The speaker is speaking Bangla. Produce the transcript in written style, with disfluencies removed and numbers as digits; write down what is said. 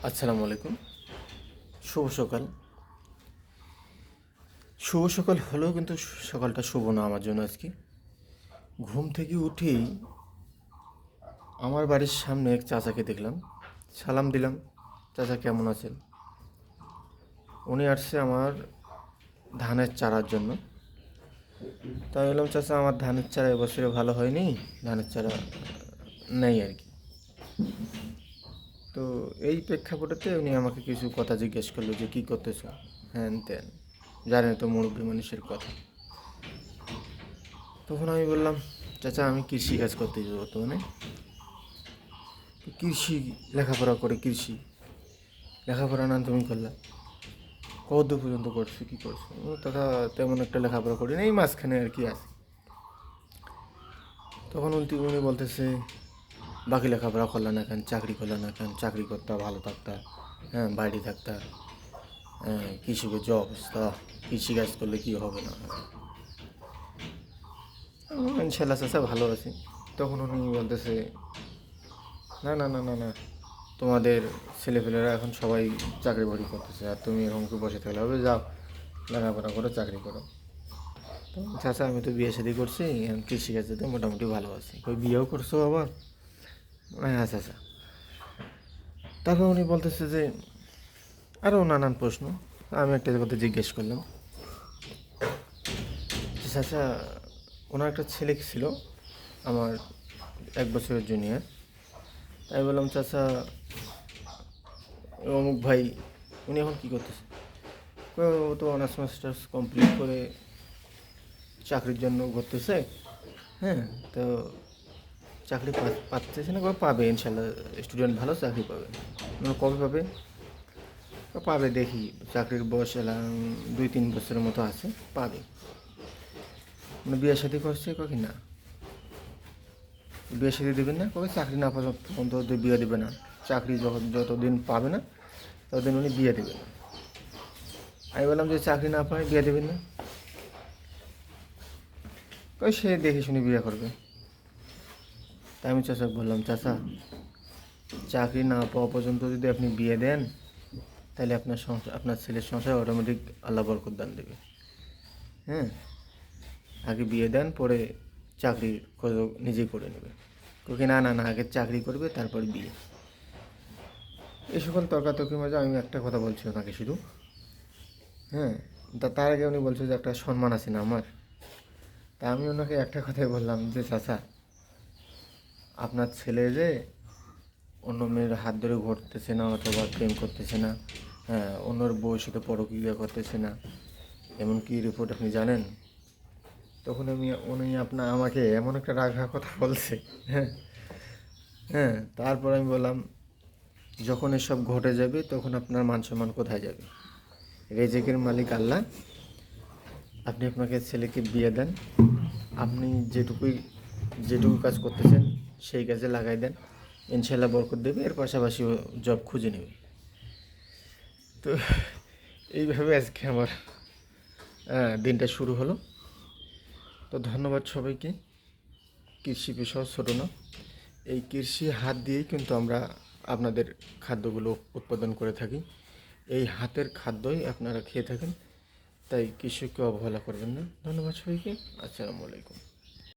আসসালামু আলাইকুম। শুভ সকাল। শুভ সকাল হলেও কিন্তু সকালটা শুভ না আমার জন্য আজকে। ঘুম থেকে উঠেই আমার বাড়ির সামনে এক চাচাকে দেখলাম। সালাম দিলাম, চাচা কেমন আছেন? উনি আসছে আমার ধানের চারার জন্য। তাই বললাম, চাচা আমার ধানের চারা এবছরে ভালো হয়নি, ধানের চারা নেই আর কি। তো এই প্রেক্ষাপটেতে উনি আমাকে কিছু কথা জিজ্ঞেস করলো যে কী করতেছ, হ্যান ত্যান, জানেন তো মুরব্বী মানুষের কথা। তখন আমি বললাম, চাচা আমি কৃষি কাজ করতেছি বর্তমানে। কৃষি লেখাপড়া করে, কৃষি লেখাপড়া না তুমি করলা? কত পর্যন্ত করছো, কী করছো? তথা তেমন একটা লেখাপড়া করি না, এই মাঝখানে আর কি আছে। তখন উনি বলতেছে, বাকি লেখাপড়া করলা না কেন, চাকরি করলা না কেন? চাকরি করতা, ভালো থাকতা, হ্যাঁ বাইরে থাকতা, হ্যাঁ কৃষকের যে অবস্থা, কৃষিকাজ করলে কী হবে না হবে। ইনশাল্লাহ চাচা ভালো আছি। তখন উনি বলতেছে, না না না না না, তোমাদের ছেলেপেলেরা এখন সবাই চাকরি বাকরি করতেছে, আর তুমি এরকম কি বসে থাকলে হবে? যাও লেখাপড়া করো, চাকরি করো। তো চাচা আমি তো বিয়ে শাদি করছি, এখন কৃষিকাজেতে মোটামুটি ভালো আছি। ওই বিয়েও করছো আবার? হ্যাঁ চাচা। তারপর উনি বলতেছে যে আরও নানান প্রশ্ন। আমি একটা কথা জিজ্ঞেস করলাম যে চাচা, ওনার একটা ছেলে ছিল আমার 1 বছরের জুনিয়র। তাই বললাম, চাচা অমুক ভাই উনি এখন কী করতেছে? ও তো অনার্স মাস্টার্স কমপ্লিট করে চাকরির জন্য ঘুরতেছে। হ্যাঁ, তো চাকরি পাচ্ছে না, কবে পাবে? ইনশাল্লাহ স্টুডেন্ট ভালো, চাকরি পাবে। কবে পাবে? পাবে দেখি, চাকরির বয়স এলাম 2-3 বছরের মতো আছে, পাবে। মানে বিয়ে শাদী করছে, কী না বিয়ে শাদী দেবেন না, কবে চাকরি না পর্যন্ত বিয়ে দেবে না। চাকরি যতদিন পাবে না ততদিন উনি বিয়ে দেবে না। আমি বললাম যে চাকরি না পায় বিয়ে দেবেন না, কই সে দেখে শুনে বিয়ে করবে। তাই আমি চাচাকে বললাম, চাচা চাকরি না পাওয়া পর্যন্ত যদি আপনি বিয়ে দেন, তাহলে আপনার সংসার, আপনার ছেলের সংসার অটোমেটিক আল্লাহ বরকত দান দেবে। হ্যাঁ, আগে বিয়ে দেন, পরে চাকরির খোঁজ নিজেই করে নেবে। ওকে না না না, আগে চাকরি করবে তারপর বিয়ে। এই সকল তর্কাতর্কির মাঝে আমি একটা কথা বলছি ওনাকে শুধু, হ্যাঁ, তার আগে উনি বলছে যে একটা সম্মান আছে না আমার। তা আমি ওনাকে একটা কথাই বললাম যে চাচা, আপনার ছেলে যে অন্য মেয়ের হাত ধরে ঘুরতেছে না, অথবা প্রেম করতেছে না, হ্যাঁ অন্যর বউয়ের সাথে পরকীয়া করতেছে না, এমনকি রিপোর্ট আপনি জানেন? তখন উনি আমাকে এমন একটা রাগা কথা বলছে। হ্যাঁ, হ্যাঁ, তারপর আমি বললাম, যখন এসব ঘটে যাবে তখন আপনার মান সম্মান কোথায় যাবে? রেজেকের মালিক আল্লাহ। আপনি আপনাকে ছেলেকে বিয়ে দেন, আপনি যেটুকু কাজ করতেছেন সেই কাজে লাগাই দেন, ইনশাল্লাহ বরকত দেবে, এর পাশাপাশি ও জব খুঁজে নেবে। তো এইভাবে আজকে আমার দিনটা শুরু হলো। তো ধন্যবাদ সবাইকে। কৃষি পেশাও ছোটো না, এই কৃষি হাত দিয়েই কিন্তু আমরা আপনাদের খাদ্যগুলো উৎপাদন করে থাকি। এই হাতের খাদ্যই আপনারা খেয়ে থাকেন, তাই কৃষিকে অবহেলা করবেন না। ধন্যবাদ সবাইকে। আসসালামু আলাইকুম।